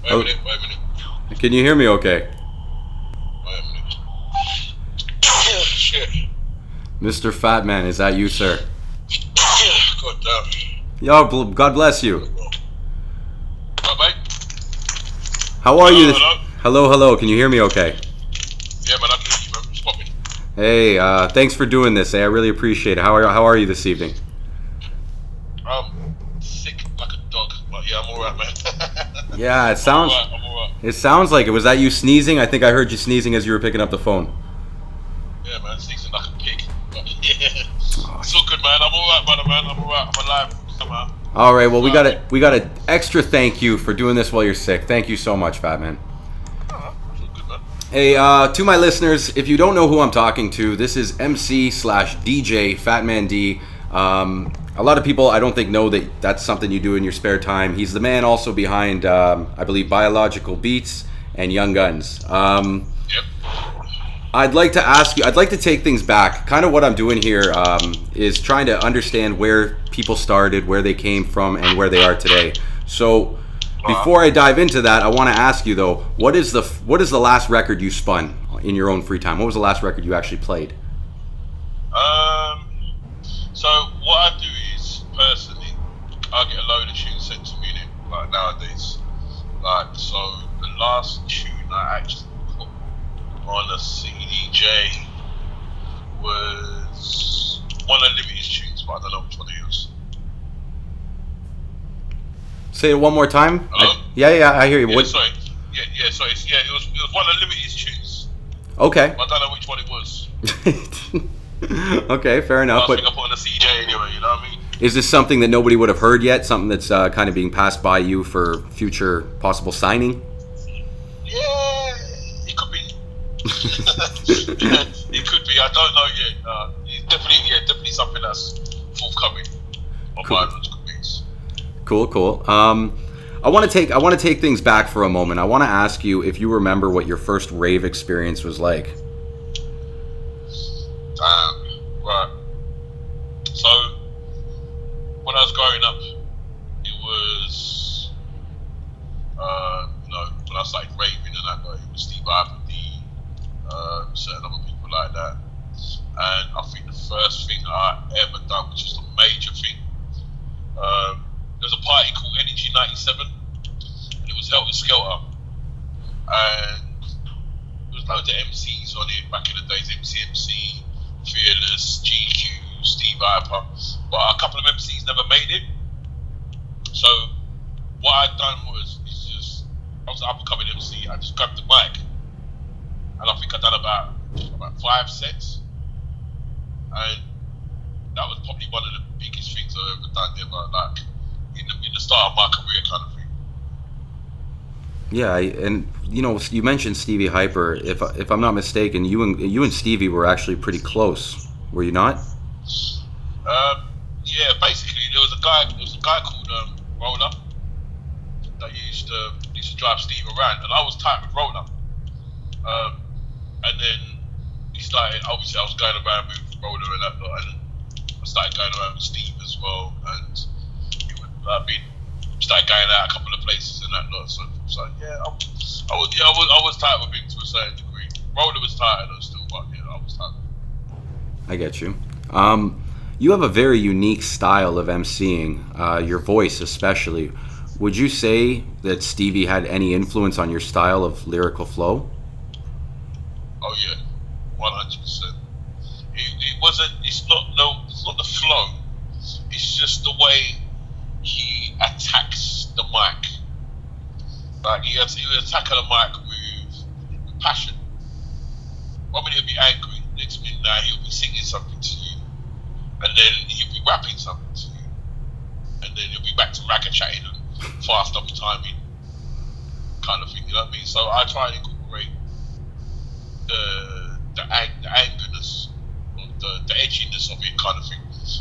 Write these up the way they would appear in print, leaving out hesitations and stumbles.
Wait a Oh, minute, wait a minute. can you hear me okay? Wait a minute. Yeah, shit. Mr. Fatman, is that you, sir? Yeah, god damn. God bless you. Right, mate? How are you? Hello? Hello. Can you hear me okay? Yeah, man, I can hear you, man. What's popping? Hey, thanks for doing this. I really appreciate it. How are you this evening? Sick like a dog, but yeah, I'm alright, man. Yeah, I'm alright. it sounds like it. Was that you sneezing? I think I heard you sneezing as you were picking up the phone. Yeah, man, sneezing like a pig. But yeah, Oh, it's all good, man. I'm alright, brother, man. I'm alright. I'm alive somehow. all right, well, we got an extra thank you for doing this while you're sick. Thank you so much, Fatman. It's all good, man. Hey, to my listeners, if you don't know who I'm talking to, this is MC/DJ Fatman D. A lot of people, I don't think, know that that's something you do in your spare time. He's the man also behind, I believe, Biological Beats and Young Guns. Yep. I'd like to take things back. Kind of what I'm doing here is trying to understand where people started, where they came from, and where they are today. So, before I dive into that, I want to ask you though, what is the last record you spun in your own free time? What was the last record you actually played? So what I do is, personally, I get a load of tunes sent to me, like nowadays. Like, so the last tune I actually put on a CDJ was one of Limited's tunes, but I don't know which one it was. Say it one more time. Hello? Yeah, I hear you. Yeah, sorry. Sorry. Yeah, it was one of Limited's tunes. Okay. But I don't know which one it was. Okay, fair enough. I think I put on a CJ anyway, you know what I mean? Is this something that nobody would have heard yet? Something that's kind of being passed by you for future possible signing? Yeah, it could be. It could be. I don't know yet. It's definitely something that's forthcoming on Biological Beats. Cool. I want to take things back for a moment. I want to ask you if you remember what your first rave experience was like. Right. So, when I was growing up, it was, when I started raving and that, it was T.A.F, certain other people like that. And I think the first thing I ever done, which was a major thing, there was a party called Energy 97, and it was Helter Skelter. And there was loads of MCs on it back in the days, MC, Fearless, GQ, Steve Hyper, but a couple of MCs never made it. So what I'd done was, I was an up-and-coming MC, I just grabbed the mic, and I think I'd done about 5 sets, and that was probably one of the biggest things I've ever done ever, like in the start of my career kind of thing. Yeah, and you mentioned Stevie Hyper. If I'm not mistaken, you and Stevie were actually pretty close, were you not? Yeah, basically there was a guy called Roller that used to drive Steve around, and I was tight with Roller. And then he started. Obviously, I was going around with Roller and that lot, and I started going around with Steve as well, and started going out a couple of places and that lot. So yeah, I was tight with him to a certain degree. Roller was tight though still, but yeah, I was tight. I get you. You have a very unique style of emceeing, your voice especially. Would you say that Stevie had any influence on your style of lyrical flow? Oh yeah, 100%. It wasn't. It's not the flow. It's just the way he attacks the mic. Like he would attack the mic with passion. One minute he'll be angry, next minute now he'll be singing something to you, and then he'll be rapping something to you, and then he'll be back to ragga chatting and fast double timing kind of thing. You know what I mean? So I try and incorporate the angerness, or the edginess of it, kind of thing.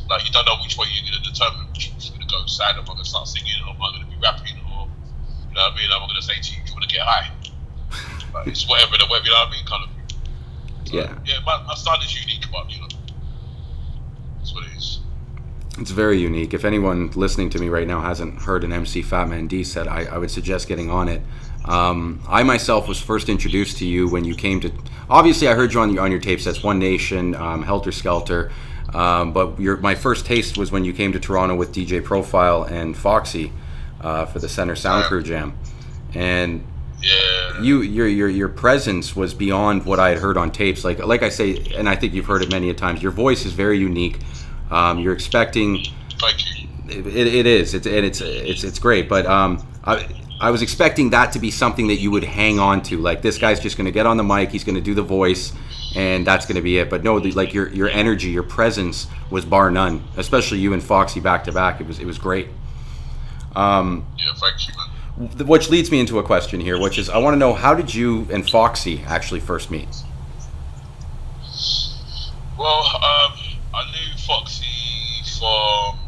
Like you don't know which way you're going to determine which you're going to go. Sad, am I going to start singing, or am I going to be rapping, or you know what I mean? Am I going to say to you, do you want to get high? Like, it's whatever the web, you know what I mean, kind of thing. So, yeah, my style is unique, but that's what it is. It's very unique. If anyone listening to me right now hasn't heard an MC Fatman D set, I would suggest getting on it. I myself was first introduced to you when you came to. Obviously, I heard you on your tapes. That's One Nation, Helter Skelter. But my first taste was when you came to Toronto with DJ Profile and Foxy for the Center Sound Crew Jam, and yeah, your presence was beyond what I had heard on tapes. Like I say, and I think you've heard it many a times. Your voice is very unique. You're expecting. thank you. It is. It's great. But I was expecting that to be something that you would hang on to. Like, this guy's just going to get on the mic, he's going to do the voice, and that's going to be it. But no, like your energy, your presence was bar none. Especially you and Foxy back to back. It was great. Yeah, thank you, man. Which leads me into a question here, which is I want to know, how did you and Foxy actually first meet? Well, I knew Foxy from.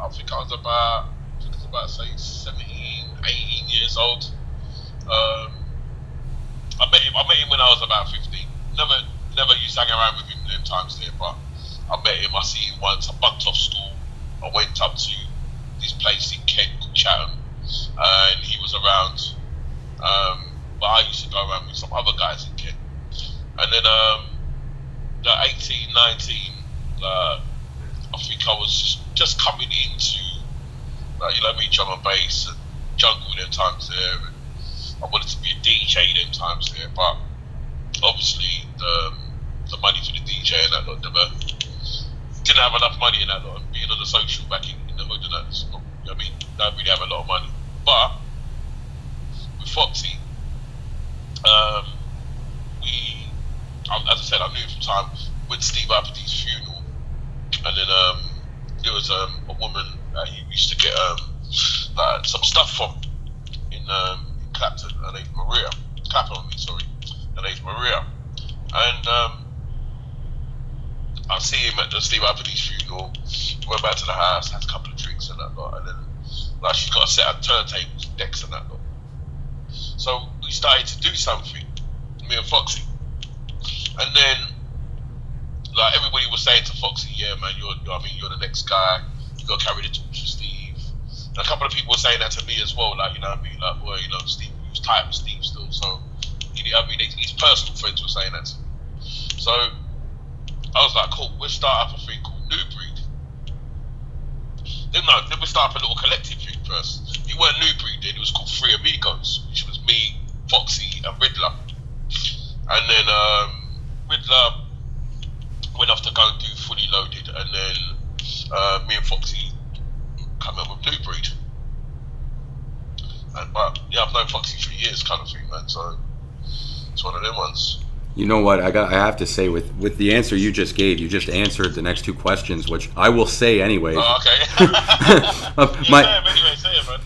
I was about say 17, 18 years old. I met him when I was about 15. Never used to hang around with him them times there, but I met him. I see him once. I bunked off school. I went up to this place in Kent called Chatham, and he was around. But I used to go around with some other guys in Kent. And then, 18, 19, I think I was just coming into, drum and bass and jungle them times there. And I wanted to be a DJ them times there, but obviously the money for the DJ and that lot never didn't have enough money in that lot. And being on the social back in the hood and that, don't really have a lot of money. But with Foxy, as I said, I knew from time with Steve Appleby's funeral, and then there was a woman that he used to get some stuff from in Clapton. Her name's Maria. Her name's Maria, and I see him at the Steve Appleby's funeral. Went back to the house, had a couple of drinks and that lot, and then she's got a set of turntables, decks and that lot. So we started to do something, me and Foxy. And then, everybody was saying to Foxy, yeah, man, you're the next guy. You got to carry the torch for Steve. And a couple of people were saying that to me as well, Steve, he was tight with Steve still. So, his personal friends were saying that to me. So, I was like, cool, we'll start up a thing called New Breed. Then we start up a little collective thing first. It weren't New Breed then, it was called Three Amigos, which was me, Foxy, and Riddler. And then Riddler went off to go and do Fully Loaded, and then me and Foxy come up with New Breed. But I've known Foxy for years, kind of thing, man. So it's one of them ones. You know what? I have to say, with the answer you just gave, you just answered the next two questions, which I will say anyway. Oh, okay.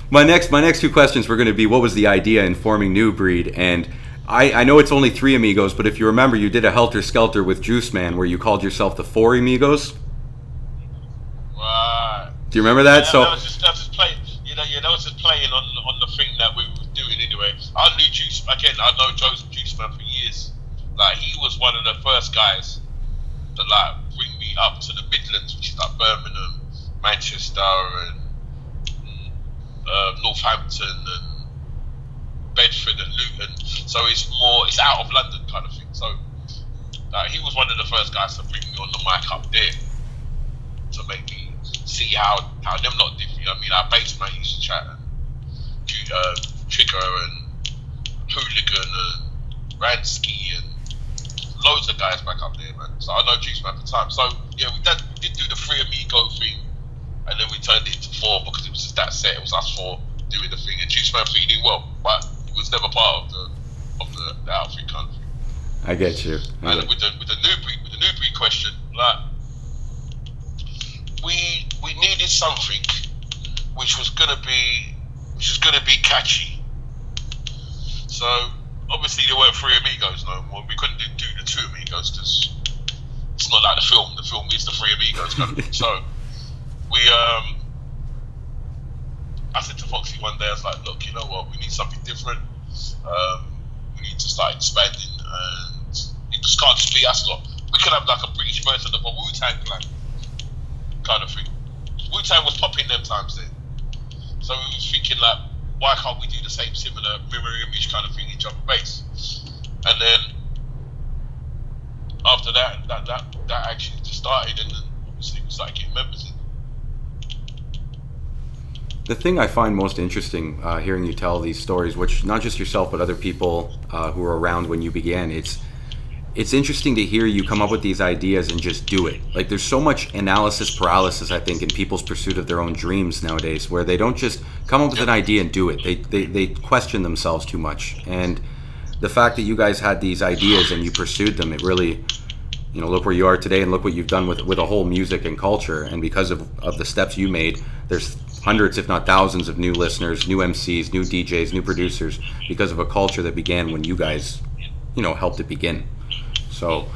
My next two questions were going to be, what was the idea in forming New Breed? And I know it's only Three Amigos, but if you remember, you did a Helter Skelter with Juice Man where you called yourself the Four Amigos. Right. Do you remember that? Yeah, so that was just playing. That was just playing on the thing that we were doing anyway. I knew Juice. Again, I know Joseph Juice Man for years. He was one of the first guys to bring me up to the Midlands, which is Birmingham, Manchester, and Northampton, and Bedford and Luton. So it's out of London kind of thing. So he was one of the first guys to bring me on the mic up there to make me see how them lot did. Our bass man used to chat, and Trigger and Hooligan and Ransky and loads of guys back up there, man. So I know Juice Man for time. So yeah, we did do the Three Amigo thing, and then we turned it into four because it was just that set. It was us four doing the thing, and Juice Man feeding well, but it was never part of the outfit kind of thing. I get you. And with the new breed question, we needed something which was gonna be catchy. So obviously there weren't Three Amigos no more. We couldn't do the Two Amigos because it's not like the film. The film is the Three Amigos kind of thing. So I said to Foxy one day, I was like, look, you know what? We need something different. We need to start expanding, and it just can't just be us lot. We could have a British version of a Wu-Tang Clan kind of thing. Wu-Tang was popping them times then. So we was thinking like, why can't we do the same similar mirror image kind of thing in drum and bass? And then after that actually just started, and then obviously we started getting members in. The thing I find most interesting, hearing you tell these stories, which not just yourself but other people who were around when you began, it's interesting to hear you come up with these ideas and just do it. Like, there's so much analysis paralysis, I think, in people's pursuit of their own dreams nowadays, where they don't just come up with an idea and do it. They question themselves too much. And the fact that you guys had these ideas and you pursued them, it really, look where you are today, and look what you've done with a whole music and culture. And because of the steps you made, there's hundreds, if not thousands, of new listeners, new MCs, new DJs, new producers, because of a culture that began when you guys, helped it begin. So,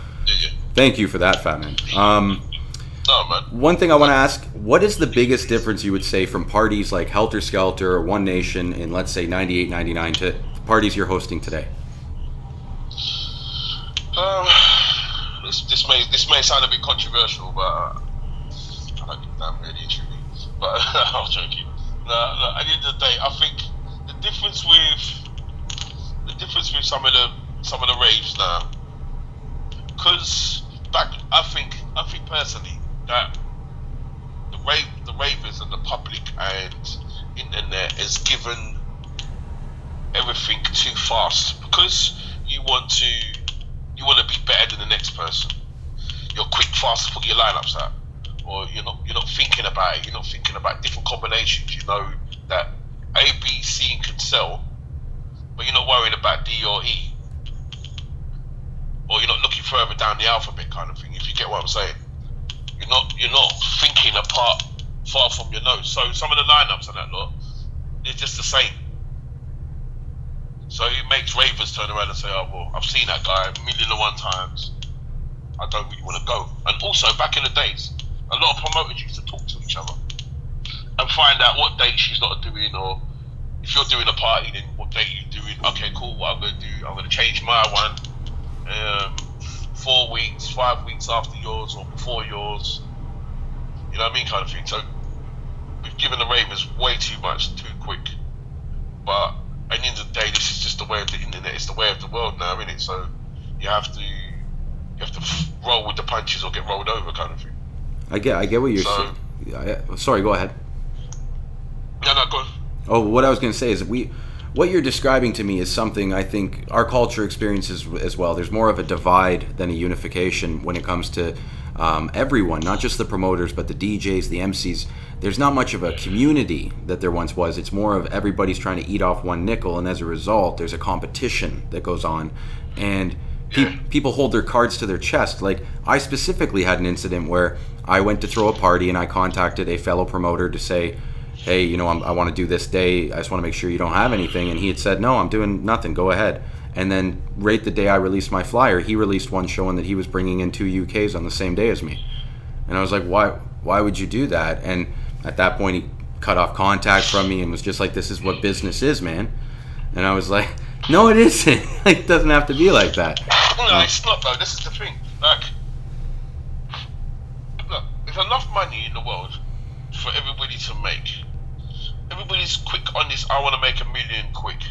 thank you for that, Fatman. No, man. One thing I want to ask, what is the biggest difference you would say from parties like Helter Skelter or One Nation in, let's say, 98, 99 to parties you're hosting today? This may sound a bit controversial, but I don't give a damn really, truly. But I'm joking. No, at the end of the day, I think the difference with some of the raves now, because I think personally that the ravers and the public and internet has given everything too fast, because you want to be better than the next person. You're quick, fast to put your lineups out, or you're not thinking about it. You're not thinking about different combinations. You know that A, B, C can sell, but you're not worried about D or E, or you're not looking further down the alphabet, kind of thing. If you get what I'm saying, you're not thinking apart, far from your nose. So some of the lineups and that lot, they're just the same. So it makes ravers turn around and say, "Oh well, I've seen that guy 1,000,001 times. I don't really want to go." And also, back in the days, a lot of promoters used to talk to each other and find out what date she's not doing, or if you're doing a party, then what date you're doing. Okay, cool. What I'm going to do, I'm going to change my one 4 weeks, 5 weeks after yours or before yours. You know what I mean, kind of thing. So we've given the ravers way too much, too quick. But at the end of the day, this is just the way of the internet. It's the way of the world now, isn't it? So you have to roll with the punches or get rolled over, kind of thing. I get what you're saying. Sorry, go ahead. No, go on. Oh, what I was going to say is what you're describing to me is something I think our culture experiences as well. There's more of a divide than a unification when it comes to everyone, not just the promoters, but the DJs, the MCs. There's not much of a community that there once was. It's more of everybody's trying to eat off one nickel, and as a result, there's a competition that goes on, and people hold their cards to their chest. Like, I specifically had an incident where I went to throw a party, and I contacted a fellow promoter to say, "Hey, I want to do this day. I just want to make sure you don't have anything." And he had said, "No, I'm doing nothing. Go ahead." And then right the day I released my flyer, he released one showing that he was bringing in 2 UKs on the same day as me. And I was like, why would you do that? And at that point, he cut off contact from me and was just like, "This is what business is, man." And I was like, no, it isn't. It doesn't have to be like that. No, it's not, though. This is the thing. Like, look, there's enough money in the world for everybody to make. Everybody's quick on this. I want to make 1 million quick,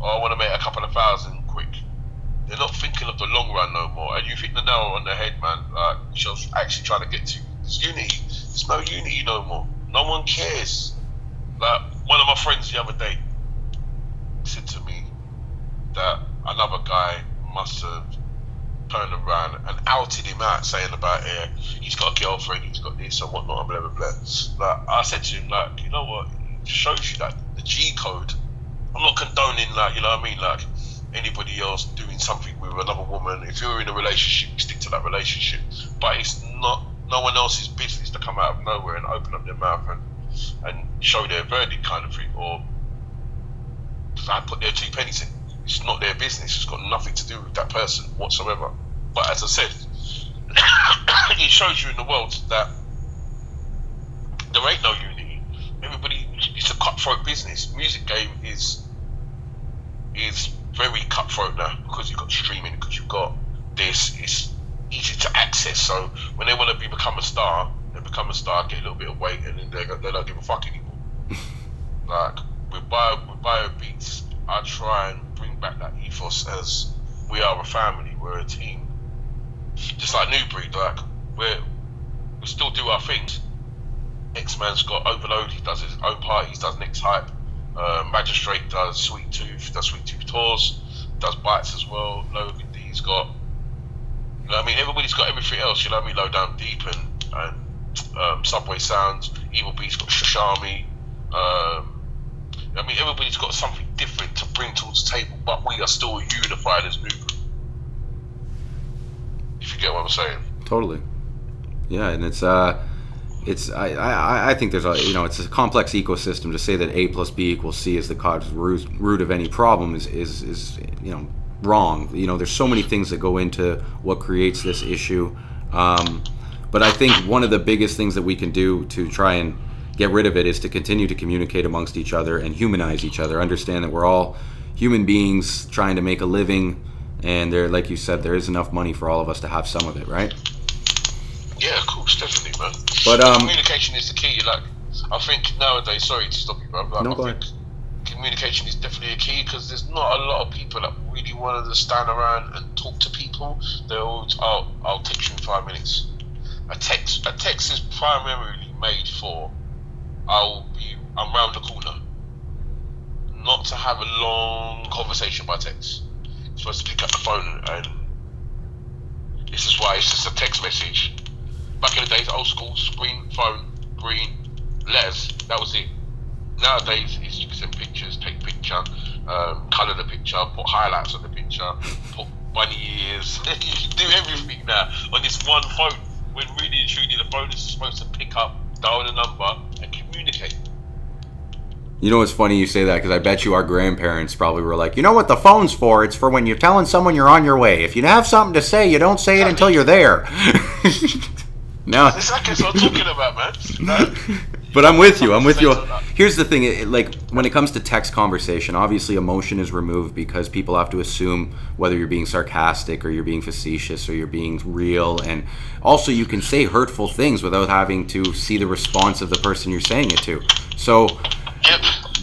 or I want to make a couple of thousand quick. They're not thinking of the long run no more. And you hit the nail on the head, man. Like, which I was actually trying to get to. There's unity. There's no unity no more. No one cares. Like, one of my friends the other day said to me that another guy must have turned around and outed him out, saying about he's got a girlfriend, he's got this and whatnot, and blah blah blah. Like, I said to him, like, you know what? It shows you that the G code. I'm not condoning, like, you know what I mean, like anybody else doing something with another woman. If you're in a relationship, you stick to that relationship. But it's not no one else's business to come out of nowhere and open up their mouth and show their verdict, kind of thing, or put their 2 pennies in. It's not their business. It's got nothing to do with that person whatsoever. But as I said, it shows you in the world that there ain't no unity. Everybody, it's a cutthroat business. Music game is very cutthroat now, because you've got streaming, because you've got this. It's easy to access. So when they want to become a star, they become a star, get a little bit of weight, and then they don't give a fuck anymore. Like with bio beats, I try and bring back that ethos as we are a family, we're a team. Just like New Breed, like we still do our things. X-Man's got Overload, he does his own parties, does Next Hype. Magistrate does Sweet Tooth tours, does Bites as well. Logan D's got, you know what I mean, everybody's got everything else, you know what I mean, Low Down Deep and Subway Sounds, Evil Beast got Shashami. I mean, everybody's got something different to bring towards the table, but we are still unified as New Breed. If you get what I'm saying. Totally. Yeah, and I think there's it's a complex ecosystem. To say that A plus B equals C is the cause root of any problem is wrong. There's so many things that go into what creates this issue. But I think one of the biggest things that we can do to try and get rid of it is to continue to communicate amongst each other and humanize each other. Understand that we're all human beings trying to make a living, and there, like you said, there is enough money for all of us to have some of it, right? Yeah, of course, definitely, man. But communication is the key. Like, I think nowadays, sorry to stop you, bro. Like, no, I think communication is definitely a key because there's not a lot of people that really want to stand around and talk to people. They're always, I'll text you in 5 minutes. A text is primarily made for, I'm round the corner. Not to have a long conversation by text. You're supposed to pick up the phone, and this is why it's just a text message. Back in the days, old school, screen, phone, green, letters, that was it. Nowadays, you can send pictures, take a picture, colour the picture, put highlights on the picture, put bunny ears. You can do everything now on this one phone, when really and truly the phone is supposed to pick up, dial the number, and communicate. You know, it's funny you say that, because I bet you our grandparents probably were like, you know what the phone's for? It's for when you're telling someone you're on your way. If you have something to say, you don't say it until you're there. No. Exactly what I'm talking about, man. No. But I'm with you. Here's the thing, like, when it comes to text conversation, obviously emotion is removed because people have to assume whether you're being sarcastic or you're being facetious or you're being real. And also you can say hurtful things without having to see the response of the person you're saying it to. So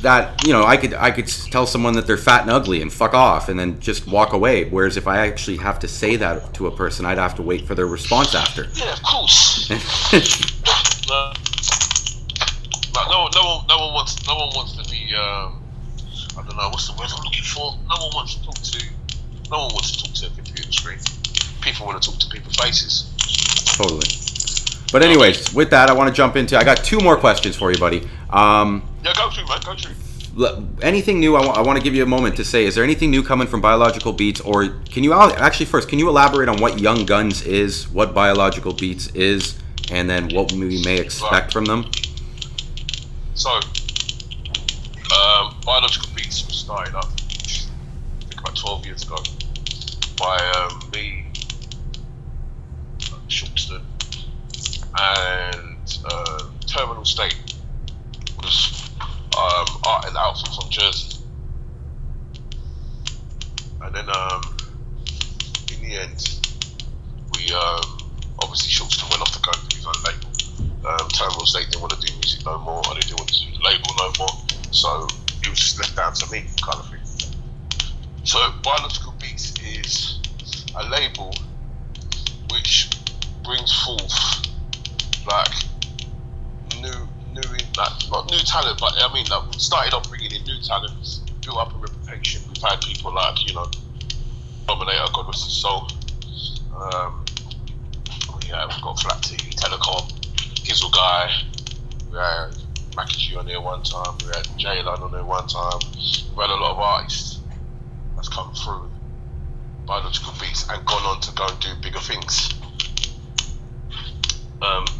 that, I could tell someone that they're fat and ugly and fuck off and then just walk away. Whereas if I actually have to say that to a person, I'd have to wait for their response after. Yeah, of course. No one wants to be. I don't know what's the word I'm looking for. No one wants to talk to a computer screen. People want to talk to people's faces. Totally. But anyways, with that, I want to jump into. I got 2 more questions for you, buddy. Yeah, go through, man. Go through. Anything new? I want to give you a moment to say. Is there anything new coming from Biological Beats, or can you first? Can you elaborate on what Young Guns is, what Biological Beats is, and then what we may expect from them? So, Biological Beats was started up, I think about 12 years ago, by me, Shortston, and Terminal State was an outfit from Jersey. And then in the end, we obviously Shortston went off to go and do his own label. Terminal State didn't want to do music no more, I didn't want to do the label no more, so it was just left down to me, kind of thing. So Biological Beats is a label which brings forth like not new talent, but I mean, we started off bringing in new talent, built up a reputation. We've had people like, Dominator, God rest his soul. We've got Flat T, Telecom, Gizzle Guy, we had Mackie on there one time, we had Jalen on there one time. We had a lot of artists that's come through Biological Beats and gone on to go and do bigger things.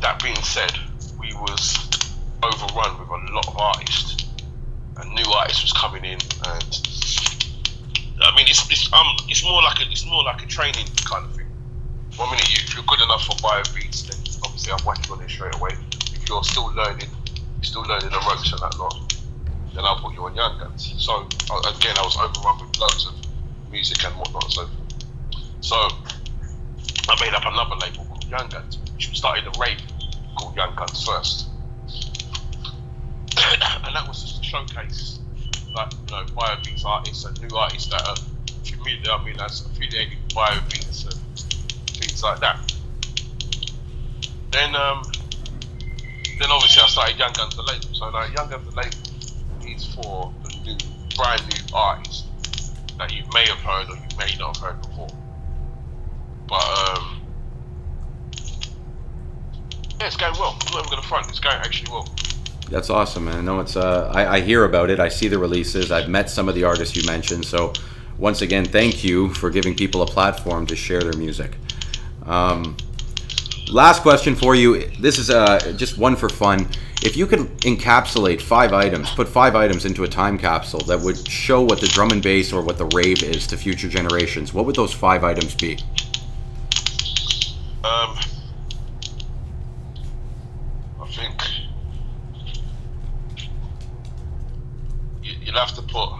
That being said, we was overrun with a lot of artists, and new artists was coming in, and I mean it's more like a training kind of thing. 1 minute, if you're good enough for Bio Beats, then obviously I'm whacking on it straight away. If you're still learning the ropes and that lot, then I'll put you on Young Guns. So again, I was overrun with loads of music and whatnot. So I made up another label called Young Guns, which started a rave called Young Guns first. And that was just to showcase, like, biobeats artists and new artists that are that's affiliated with biobeats and things like that. Then obviously I started Young Guns the label. So like Young Guns the label is for the brand new artists that you may have heard or you may not have heard before. But yeah, it's going well. I'm not even gonna front. It's going actually well. That's awesome, man. No, it's I hear about it. I see the releases. I've met some of the artists you mentioned. So once again, thank you for giving people a platform to share their music. Last question for you. This is just one for fun. If you could encapsulate 5 items, put 5 items into a time capsule that would show what the drum and bass or what the rave is to future generations, what would those 5 items be? I think you'll have to put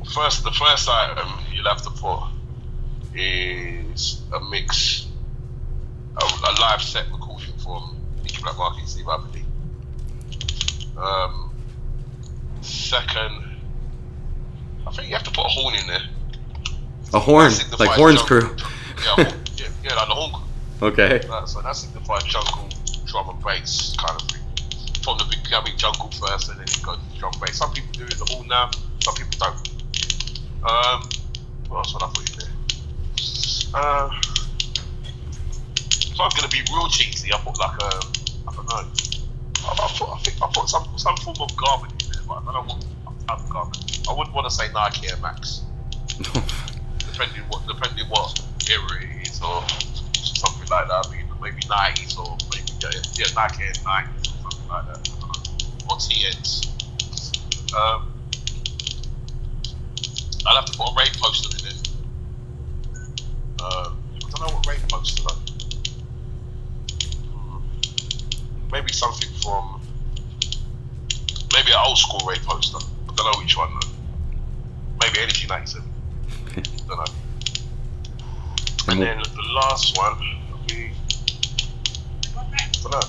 the first item you'll have to put is a mix, a live set recording from Nicky Black Market and Steve Aoki. Second, I think you have to put a horn in there. A horn, like Horn's Crew. Yeah, like the horn crew. Okay. So that signifies jungle, drum and bass kind of thing. From the beginning, jungle first, and then you go to the drum and bass. Some people do it the horn now, some people don't. What else would I put in there? If I'm gonna be real cheesy, I put like I don't know. I put some form of garment in there, but I don't know what type of garment. I wouldn't want to say Nike Air Max. depending what era it is or something like that. I mean, maybe 90s or maybe Nike Air 90s or something like that. Or TNs. I'll have to put a rave poster in it. I don't know what rave poster though. Maybe something from maybe an old school rave poster. I don't know which one though. Maybe Energy 97. I don't know. And then the last one will be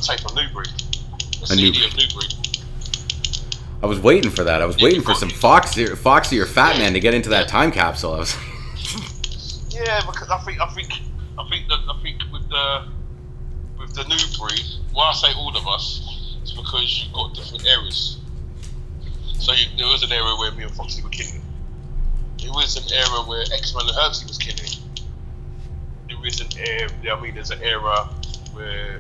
tape of New Breed. A CD of New Breed. I was waiting for that. I was waiting for some Foxy or Fatman to get into that time capsule. I was yeah, because I think with the New Breed, why I say all of us, is because you've got different eras. So there was an era where me and Foxy were killing it. There was an era where X-Man and Herbsy was killing it. There is an era, there's an era where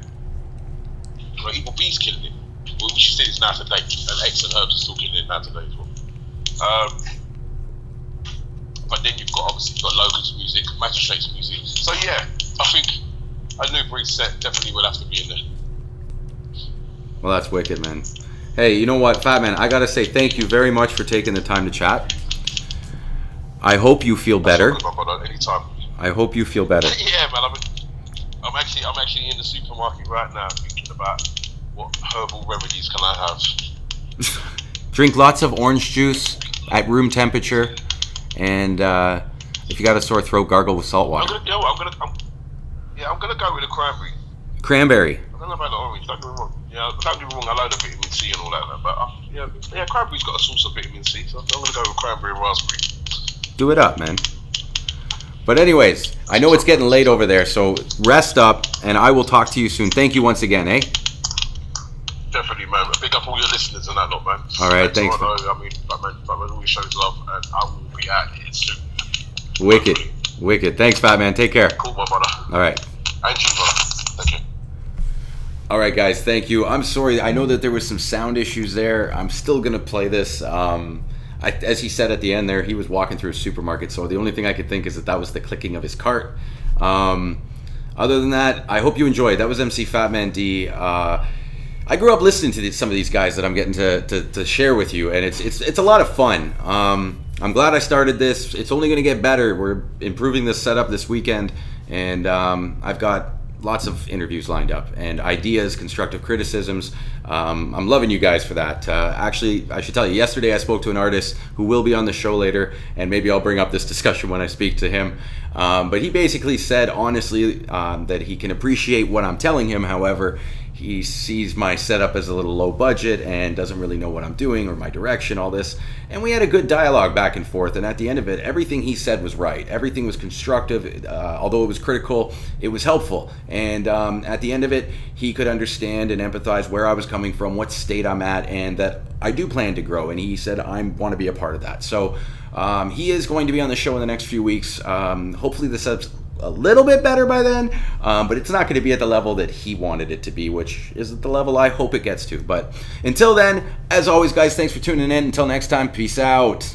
Evil B's killing it. Well, we should say it's now today, and X and Herbs are still killing it now today as well. But then you've got Logan's music, Magistrate's music. So yeah, I think a New Breed set definitely will have to be in there. Well, that's wicked, man. Hey, you know what, Fatman? I gotta say thank you very much for taking the time to chat. I hope you feel better. Anytime. I hope you feel better. Yeah, man. I'm actually in the supermarket right now thinking about what herbal remedies can I have. Drink lots of orange juice at room temperature, and if you got a sore throat, gargle with salt water. I'm gonna go with a cranberry. Cranberry. I don't know about the orange. Don't get me wrong. Yeah, don't get me wrong. I load of vitamin C and all that, but cranberry's got a source of vitamin C, so I'm gonna go with cranberry and raspberry. Do it up, man. But anyways, I know it's getting late over there, so rest up, and I will talk to you soon. Thank you once again, eh? Definitely, man. Pick up all your listeners and that lot, man. All right, thanks. Fatman always shows love, and I will be out here soon. Wicked. Thanks, Fatman. Take care. Cool, my brother. All right. And you, brother. Thank you. All right, guys. Thank you. I'm sorry. I know that there was some sound issues there. I'm still gonna play this. As he said at the end there, he was walking through a supermarket, so the only thing I could think is that was the clicking of his cart. Other than that, I hope you enjoyed. That was MC Fatman D. I grew up listening to some of these guys that I'm getting to share with you, and it's a lot of fun. I'm glad I started this. It's only going to get better. We're improving this setup this weekend, and I've got lots of interviews lined up and ideas, constructive criticisms. I'm loving you guys for that. Actually, I should tell you, yesterday I spoke to an artist who will be on the show later, and maybe I'll bring up this discussion when I speak to him. But he basically said, honestly, that he can appreciate what I'm telling him. However, he sees my setup as a little low budget and doesn't really know what I'm doing or my direction, all this. And we had a good dialogue back and forth. And at the end of it, everything he said was right. Everything was constructive. Although it was critical, it was helpful. And at the end of it, he could understand and empathize where I was coming from, what state I'm at, and that I do plan to grow. And he said, I want to be a part of that. So he is going to be on the show in the next few weeks. Hopefully the setup's a little bit better by then, but it's not going to be at the level that he wanted it to be, which is the level I hope it gets to. But until then, as always, guys, thanks for tuning in. Until next time, peace out.